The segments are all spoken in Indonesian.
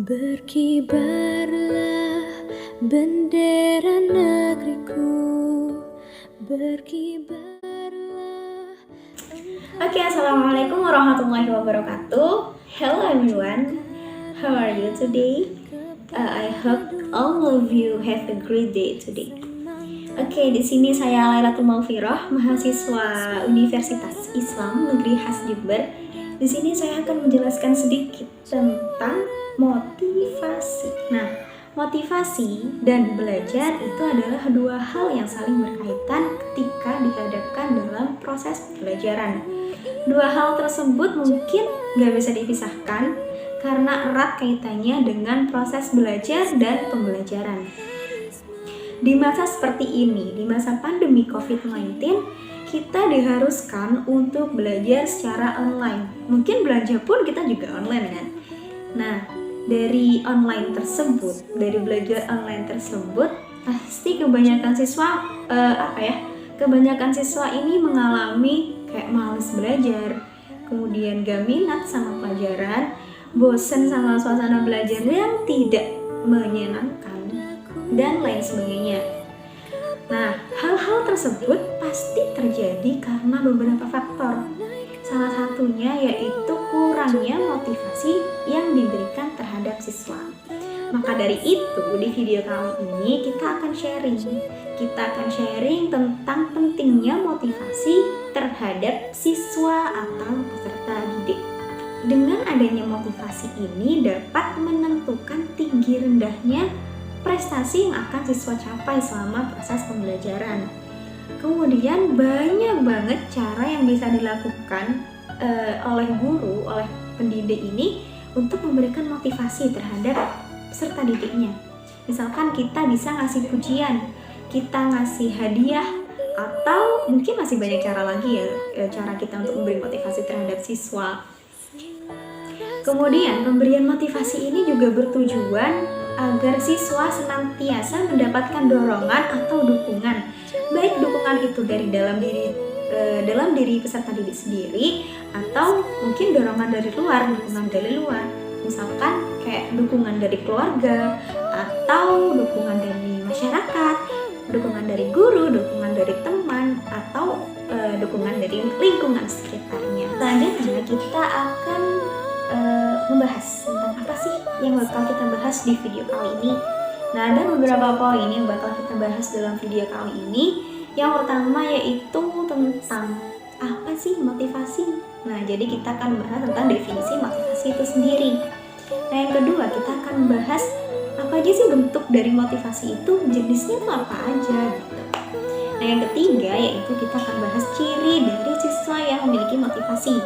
Berkibarlah bendera negeriku, berkibarlah. Oke, assalamualaikum warahmatullahi wabarakatuh. Hello everyone, how are you today? I hope all of you have a great day today. Oke, di sini saya Lailatul Maufiroh, mahasiswa Universitas Islam Negeri Khas Jember. Di sini saya akan menjelaskan sedikit tentang motivasi. Nah, motivasi dan belajar itu adalah dua hal yang saling berkaitan ketika dihadapkan dalam proses pembelajaran. Dua hal tersebut mungkin nggak bisa dipisahkan karena erat kaitannya dengan proses belajar dan pembelajaran. Di masa seperti ini, di masa pandemi COVID-19, kita diharuskan untuk belajar secara online. Mungkin belanja pun kita juga online kan? Nah, dari belajar online tersebut, pasti kebanyakan siswa kebanyakan siswa ini mengalami kayak malas belajar, kemudian gak minat sama pelajaran, bosan sama suasana belajar yang tidak menyenangkan, dan lain sebagainya. Nah, hal-hal tersebut pasti terjadi karena beberapa faktor. Salah satunya yaitu kurangnya motivasi yang diberikan terhadap siswa. Maka dari itu, di video kali ini kita akan sharing tentang pentingnya motivasi terhadap siswa atau peserta didik. Dengan adanya motivasi ini dapat menentukan tinggi rendahnya prestasi yang akan siswa capai selama proses pembelajaran. Kemudian banyak banget cara yang bisa dilakukan oleh guru, oleh pendidik ini untuk memberikan motivasi terhadap peserta didiknya. Misalkan kita bisa ngasih pujian, kita ngasih hadiah, atau mungkin masih banyak cara lagi cara kita untuk memberi motivasi terhadap siswa. Kemudian pemberian motivasi ini juga bertujuan agar siswa senantiasa mendapatkan dorongan atau dukungan, baik dukungan itu dari dalam diri peserta didik sendiri atau mungkin dukungan dari luar, misalkan kayak dukungan dari keluarga atau dukungan dari masyarakat, dukungan dari guru, dukungan dari teman, atau dukungan dari lingkungan sekitarnya. Selanjutnya kita akan membahas tentang apa sih yang bakal kita bahas di video kali ini. Nah, ada beberapa poin yang bakal kita bahas dalam video kali ini. Yang pertama yaitu tentang apa sih motivasi. Nah, jadi kita akan bahas tentang definisi motivasi itu sendiri. Nah, yang kedua kita akan membahas apa aja sih bentuk dari motivasi itu, jenisnya tuh apa aja gitu. Nah, yang ketiga yaitu kita akan bahas ciri dari siswa yang memiliki motivasi.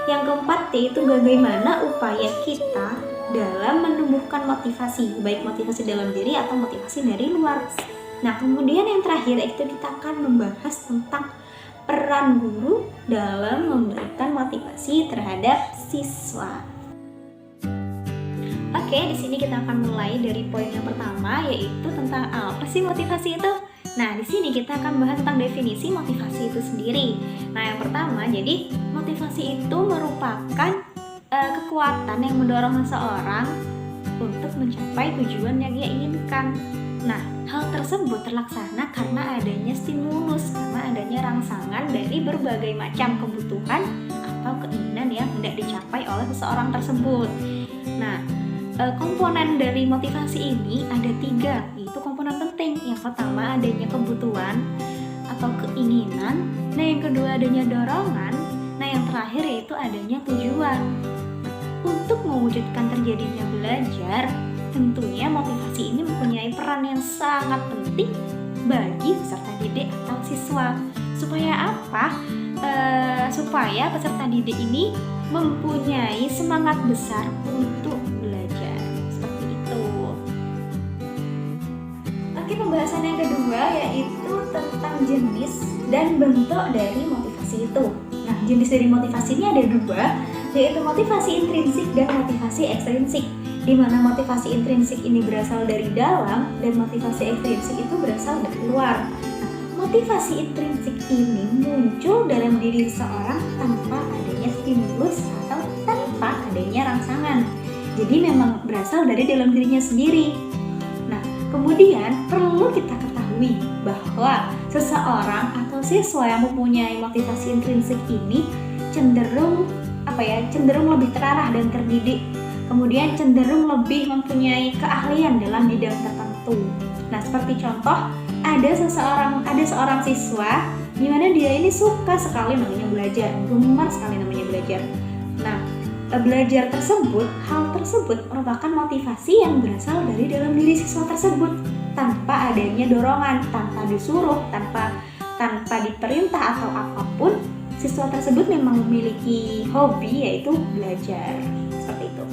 Yang keempat yaitu bagaimana upaya kita dalam menumbuhkan motivasi, baik motivasi dalam diri atau motivasi dari luar. Nah, kemudian yang terakhir itu kita akan membahas tentang peran guru dalam memberikan motivasi terhadap siswa. Oke, di sini kita akan mulai dari poin yang pertama, yaitu tentang apa sih motivasi itu. Nah, di sini kita akan bahas tentang definisi motivasi itu sendiri. Nah, yang pertama, jadi motivasi itu merupakan kekuatan yang mendorong seseorang untuk mencapai tujuan yang ia inginkan. Nah, hal tersebut terlaksana karena adanya stimulus, karena adanya rangsangan dari berbagai macam kebutuhan atau keinginan yang hendak dicapai oleh seseorang tersebut. Nah, komponen dari motivasi ini ada 3, yaitu komponen penting. Yang pertama adanya kebutuhan atau keinginan, nah yang kedua adanya dorongan, nah yang terakhir yaitu adanya tujuan. Untuk mewujudkan terjadinya belajar, tentunya motivasi ini mempunyai peran yang sangat penting bagi peserta didik atau siswa. Supaya apa? Supaya peserta didik ini mempunyai semangat besar untuk belajar. Seperti itu. Oke, pembahasan yang kedua yaitu tentang jenis dan bentuk dari motivasi itu. Nah, jenis dari motivasi ini ada 2, yaitu motivasi intrinsik dan motivasi ekstrinsik. Di mana motivasi intrinsik ini berasal dari dalam dan motivasi ekstrinsik itu berasal dari luar. Nah, motivasi intrinsik ini muncul dalam diri seseorang tanpa adanya stimulus atau tanpa adanya rangsangan. Jadi memang berasal dari dalam dirinya sendiri. Nah, kemudian perlu kita ketahui bahwa seseorang atau siswa yang mempunyai motivasi intrinsik ini cenderung lebih terarah dan terdidik. Kemudian cenderung lebih mempunyai keahlian dalam bidang tertentu. Nah, seperti contoh, ada seorang siswa di mana dia ini suka sekali namanya belajar, gemar sekali namanya belajar. Nah, hal tersebut merupakan motivasi yang berasal dari dalam diri siswa tersebut, tanpa adanya dorongan, tanpa disuruh, tanpa diperintah atau apapun. Siswa tersebut memang memiliki hobi, yaitu belajar, seperti itu.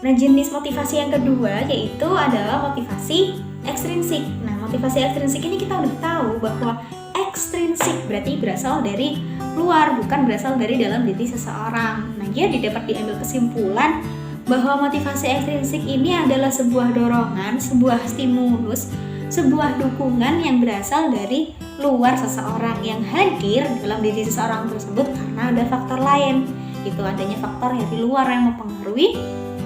Nah, jenis motivasi yang kedua yaitu adalah motivasi ekstrinsik. Nah, motivasi ekstrinsik ini kita udah tahu bahwa ekstrinsik berarti berasal dari luar, bukan berasal dari dalam diri seseorang. Nah, jadi dapat diambil kesimpulan bahwa motivasi ekstrinsik ini adalah sebuah dorongan, sebuah stimulus, sebuah dukungan yang berasal dari luar seseorang, yang hadir dalam diri seseorang tersebut karena ada faktor lain. Itu adanya faktor dari luar yang mempengaruhi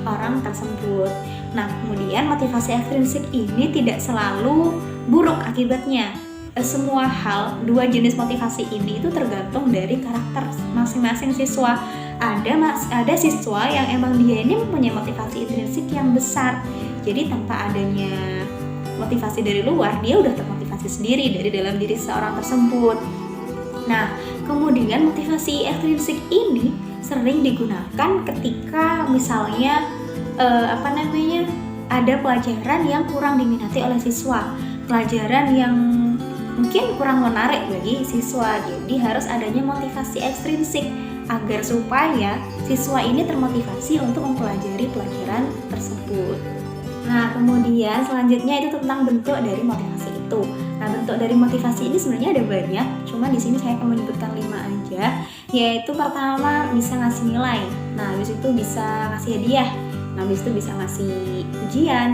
orang tersebut. Nah, kemudian motivasi ekstrinsik ini tidak selalu buruk akibatnya. Semua hal, dua jenis motivasi ini itu tergantung dari karakter masing-masing siswa. Ada siswa yang emang dia ini mempunyai motivasi intrinsik yang besar. Jadi tanpa adanya motivasi dari luar, dia udah termotivasi sendiri dari dalam diri seorang tersebut. Nah, kemudian motivasi ekstrinsik ini sering digunakan ketika misalnya ada pelajaran yang kurang diminati oleh siswa, pelajaran yang mungkin kurang menarik bagi siswa. Jadi harus adanya motivasi ekstrinsik agar supaya siswa ini termotivasi untuk mempelajari pelajaran tersebut. Nah, kemudian selanjutnya itu tentang bentuk dari motivasi itu. Nah, bentuk dari motivasi ini sebenarnya ada banyak, cuma di sini saya akan menyebutkan 5 aja. Yaitu pertama, bisa ngasih nilai. Nah, habis itu bisa ngasih hadiah. Nah, habis itu bisa ngasih ujian.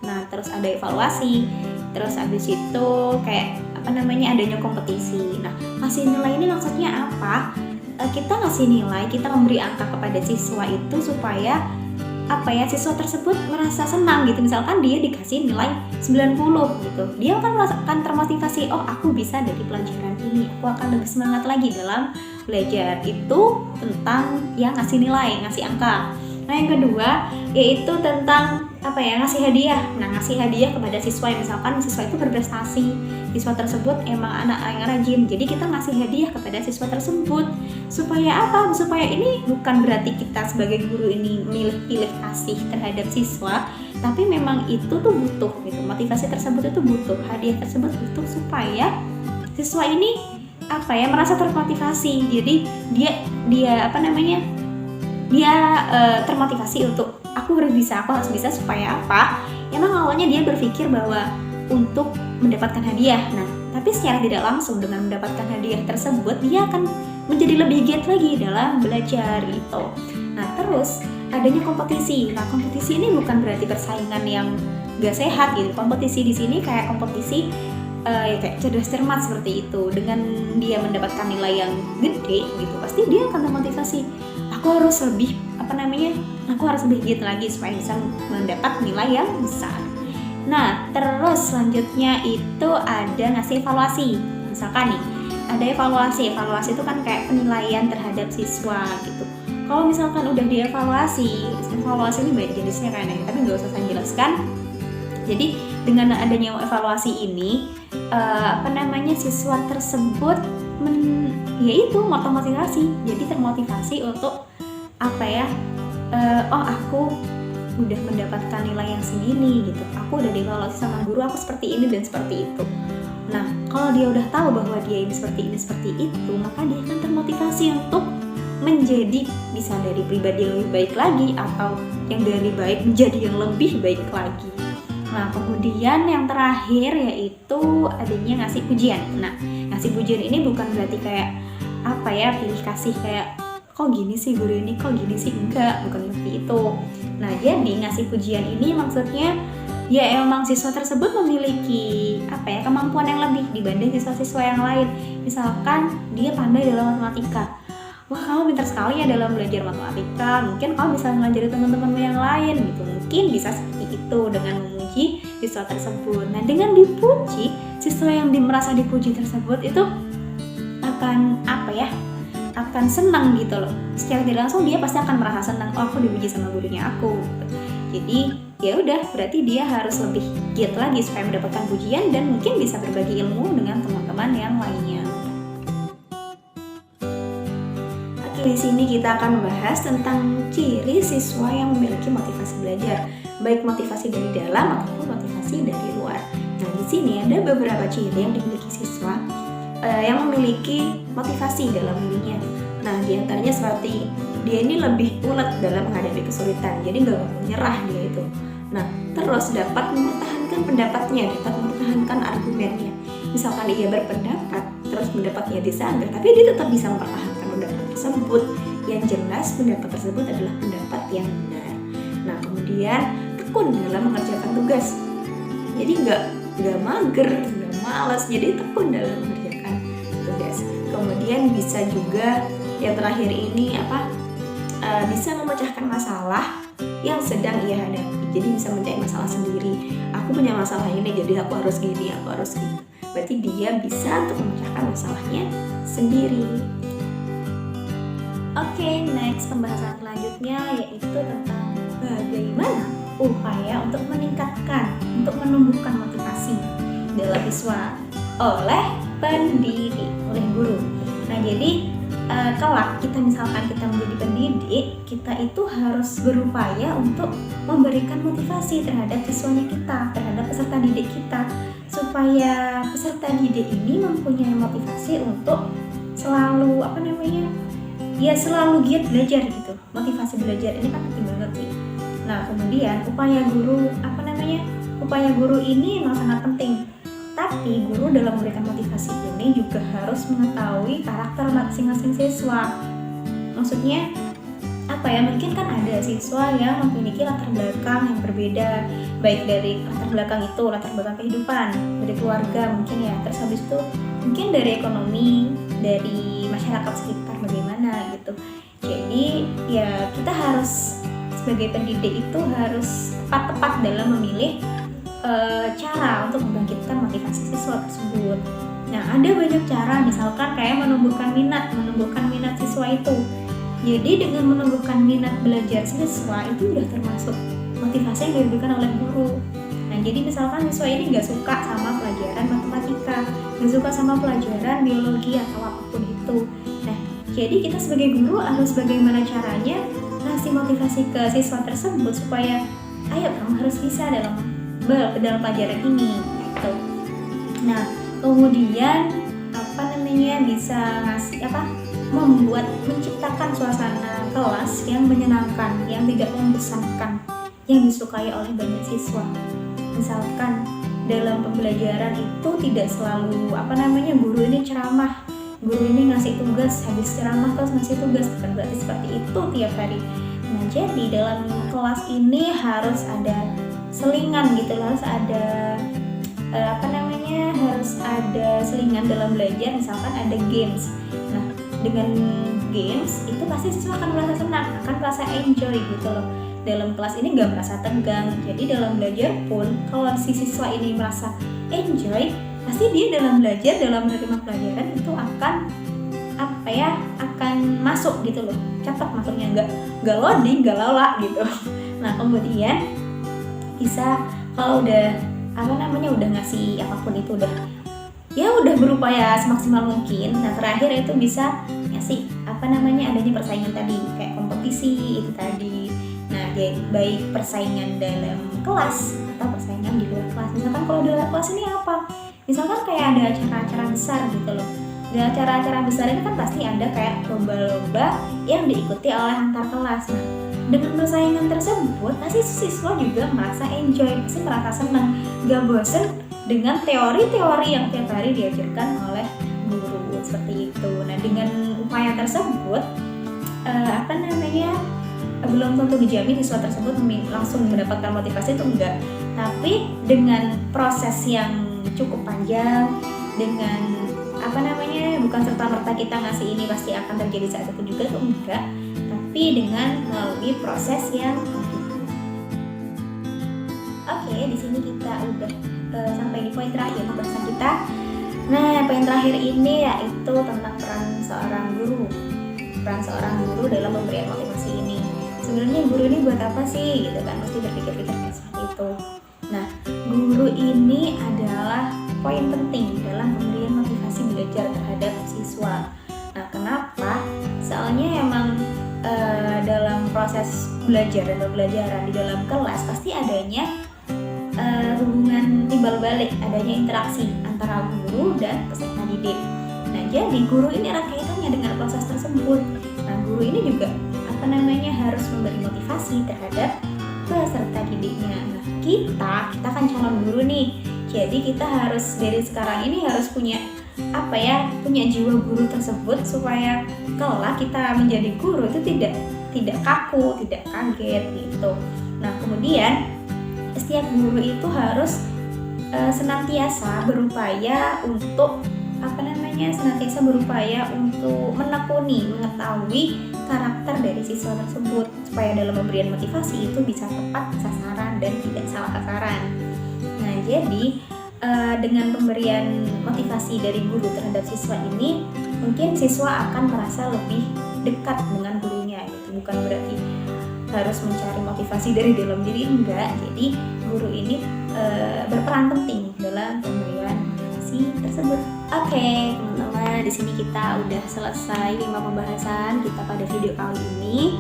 Nah, terus ada evaluasi. Terus habis itu kayak adanya kompetisi. Nah, ngasih nilai ini maksudnya apa? Kita ngasih nilai, kita memberi angka kepada siswa itu supaya siswa tersebut merasa senang gitu. Misalkan dia dikasih nilai 90 gitu, dia akan termotivasi, oh aku bisa dari pelajaran ini, aku akan lebih semangat lagi dalam belajar. Itu tentang yang ngasih nilai, ngasih angka. Nah, yang kedua yaitu tentang ngasih hadiah. Nah, ngasih hadiah kepada siswa yang misalkan siswa itu berprestasi, siswa tersebut emang anak yang rajin, jadi kita ngasih hadiah kepada siswa tersebut. Supaya apa? Supaya ini bukan berarti kita sebagai guru ini milih-pilih kasih terhadap siswa, tapi memang itu tuh butuh gitu. Motivasi tersebut itu butuh, hadiah tersebut butuh supaya siswa ini merasa termotivasi. Jadi dia termotivasi untuk aku harus bisa supaya apa? Emang awalnya dia berpikir bahwa untuk mendapatkan hadiah. Nah, tapi secara tidak langsung dengan mendapatkan hadiah tersebut dia akan menjadi lebih giat lagi dalam belajar gitu. Nah, terus adanya kompetisi. Nah, kompetisi ini bukan berarti persaingan yang gak sehat gitu. Kompetisi di sini kayak kompetisi kayak cerdas cermat seperti itu. Dengan dia mendapatkan nilai yang gede gitu, pasti dia akan termotivasi. Aku harus lebih giat lagi supaya bisa mendapat nilai yang besar. Nah, terus selanjutnya itu ada ngasih evaluasi. Misalkan nih, ada evaluasi itu kan kayak penilaian terhadap siswa gitu. Kalau misalkan udah dievaluasi ini banyak jenisnya kayaknya, tapi nggak usah saya jelaskan. Jadi dengan adanya evaluasi ini, siswa tersebut termotivasi. Jadi termotivasi untuk aku udah mendapatkan nilai yang segini gitu. Aku udah dievaluasi sama guru, aku seperti ini dan seperti itu. Nah, kalau dia udah tahu bahwa dia ini seperti itu, maka dia akan termotivasi untuk menjadi bisa dari pribadi yang lebih baik lagi, atau yang dari baik menjadi yang lebih baik lagi. Nah, kemudian yang terakhir yaitu adanya ngasih pujian. Nah, ngasih pujian ini bukan berarti kayak pilih kasih kayak kok gini sih guru ini, kok gini sih, enggak, bukan seperti itu. Nah, jadi ngasih pujian ini maksudnya ya emang siswa tersebut memiliki kemampuan yang lebih dibanding siswa-siswa yang lain. Misalkan dia pandai dalam matematika, wah kamu pintar sekali ya dalam belajar matematika, mungkin kamu bisa ngajari teman-temanmu yang lain gitu. Mungkin bisa seperti itu dengan memuji siswa tersebut. Nah dengan dipuji, siswa yang merasa dipuji tersebut itu akan akan senang gitu loh. Secara tidak langsung dia pasti akan merasa senang, oh aku dipuji sama gurunya aku gitu. Jadi ya udah, berarti dia harus lebih giat lagi supaya mendapatkan pujian dan mungkin bisa berbagi ilmu dengan teman-teman yang lainnya. Oke, di sini kita akan membahas tentang ciri siswa yang memiliki motivasi belajar, baik motivasi dari dalam ataupun motivasi dari luar. Nah, di sini ada beberapa ciri yang dimiliki siswa yang memiliki motivasi dalam dirinya. Nah, diantaranya seperti dia ini lebih ulet dalam menghadapi kesulitan, jadi nggak menyerah dia itu. Nah, terus dapat mempertahankan pendapatnya, dapat mempertahankan argumennya. Misalkan ia berpendapat, terus pendapatnya disanggah, tapi dia tetap bisa mempertahankan pendapat tersebut. Yang jelas pendapat tersebut adalah pendapat yang benar. Nah, kemudian tekun dalam mengerjakan tugas. Jadi nggak mager, nggak malas, jadi tekun dalam mengerjakan tugas. Kemudian bisa juga yang terakhir ini bisa memecahkan masalah yang sedang ia hadapi. Jadi bisa mencari masalah sendiri. Aku punya masalah ini, jadi aku harus gini, aku harus gitu. Berarti dia bisa untuk memecahkan masalahnya sendiri. Oke, next pembahasan selanjutnya yaitu tentang bagaimana upaya untuk meningkatkan, untuk menumbuhkan motivasi dalam siswa oleh pendiri, oleh guru. Nah, jadi kelak misalkan kita menjadi pendidik, kita itu harus berupaya untuk memberikan motivasi terhadap siswanya kita, terhadap peserta didik kita, supaya peserta didik ini mempunyai motivasi untuk selalu selalu giat belajar gitu. Motivasi belajar ini kan penting banget sih. Nah, kemudian upaya guru ini memang sangat penting. Tapi guru dalam memberikan motivasi ini juga harus mengetahui karakter masing-masing siswa. Maksudnya mungkin kan ada siswa yang memiliki latar belakang yang berbeda, baik dari latar belakang kehidupan, dari keluarga mungkin ya, terus habis itu mungkin dari ekonomi, dari masyarakat sekitar bagaimana gitu. Jadi ya kita harus sebagai pendidik itu harus tepat dalam memilih cara untuk membangkitkan motivasi siswa tersebut. Nah, ada banyak cara, misalkan kayak menumbuhkan minat siswa itu. Jadi dengan menumbuhkan minat belajar siswa itu udah termasuk motivasi yang diberikan oleh guru. Nah, jadi misalkan siswa ini nggak suka sama pelajaran matematika, nggak suka sama pelajaran biologi atau apapun itu. Nah, jadi kita sebagai guru harus bagaimana caranya ngasih motivasi ke siswa tersebut supaya ayo kamu harus bisa dalam pelajaran ini gitu. Nah, kemudian bisa ngasih menciptakan suasana kelas yang menyenangkan, yang tidak membosankan, yang disukai oleh banyak siswa. Misalkan dalam pembelajaran itu tidak selalu guru ini ceramah, guru ini ngasih tugas, habis ceramah terus ngasih tugas, bukan berarti seperti itu tiap hari. Nah, jadi dalam kelas ini harus ada selingan gitu, harus ada harus ada selingan dalam belajar, misalkan ada games. Nah, dengan games itu pasti siswa akan merasa senang, akan merasa enjoy gitu loh. Dalam kelas ini nggak merasa tegang. Jadi dalam belajar pun kalau si siswa ini merasa enjoy, pasti dia dalam belajar, dalam menerima pelajaran itu akan masuk gitu loh, cepat masuknya, nggak loading, nggak lala gitu. Nah, kemudian bisa kalau udah udah ngasih apapun itu udah berupaya semaksimal mungkin. Nah, terakhir itu bisa ngasih adanya persaingan tadi, kayak kompetisi itu tadi. Nah, jadi baik persaingan dalam kelas atau persaingan di luar kelas. Misalkan kalau di luar kelas ini misalkan kayak ada acara-acara besar gitu loh. Di acara-acara besar itu kan pasti ada kayak lomba-lomba yang diikuti oleh antar kelas. Nah, dengan persaingan tersebut pasti siswa juga merasa enjoy, pasti merasa senang, gak bosen dengan teori-teori yang tiap hari diajarkan oleh guru seperti itu. Nah, dengan upaya tersebut belum tentu dijamin siswa tersebut langsung mendapatkan motivasi, itu enggak, tapi dengan proses yang cukup panjang, dengan bukan serta-merta kita ngasih ini pasti akan terjadi saat itu juga, itu enggak, tapi dengan melalui proses yang oke. Di sini kita udah sampai di poin terakhir pembahasan kita. Nah, poin terakhir ini yaitu tentang peran seorang guru dalam pemberian motivasi ini. Sebenarnya guru ini buat apa sih gitu kan, pasti berpikir-pikir seperti itu. Nah, guru ini adalah poin penting dalam pemberian motivasi belajar terhadap siswa. Nah, kenapa? Soalnya emang dalam proses belajar dan pembelajaran di dalam kelas pasti adanya hubungan timbal balik, adanya interaksi antara guru dan peserta didik. Nah, jadi guru ini erat kaitannya dengan proses tersebut. Nah, guru ini juga harus memberi motivasi terhadap peserta didiknya. Nah, kita kan calon guru nih. Jadi kita harus dari sekarang ini harus punya jiwa guru tersebut supaya kelak kita menjadi guru itu tidak kaku, tidak kaget gitu. Nah, kemudian setiap guru itu harus senantiasa berupaya untuk menekuni, mengetahui karakter dari siswa tersebut supaya dalam pemberian motivasi itu bisa tepat sasaran dan tidak salah sasaran. Nah, jadi dengan pemberian motivasi dari guru terhadap siswa ini, mungkin siswa akan merasa lebih dekat dengan gurunya gitu. Bukan berarti harus mencari motivasi dari dalam diri, enggak. Jadi guru ini berperan penting dalam pemberian motivasi tersebut. Oke, teman-teman, di sini kita udah selesai 5 pembahasan kita pada video kali ini.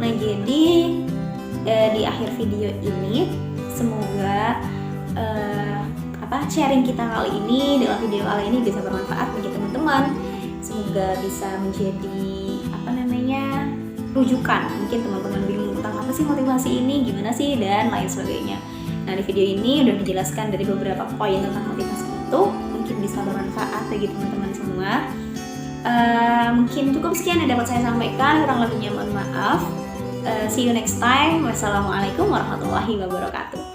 Nah, jadi di akhir video ini semoga sharing kita kali ini dalam video kali ini bisa bermanfaat bagi teman-teman. Semoga bisa menjadi rujukan. Mungkin teman-teman bingung tentang apa sih motivasi ini, gimana sih, dan lain sebagainya. Nah, di video ini udah dijelaskan dari beberapa poin tentang motivasi itu, mungkin bisa bermanfaat bagi teman-teman semua. Mungkin cukup sekian yang dapat saya sampaikan, kurang lebihnya mohon maaf. See you next time. Wassalamualaikum warahmatullahi wabarakatuh.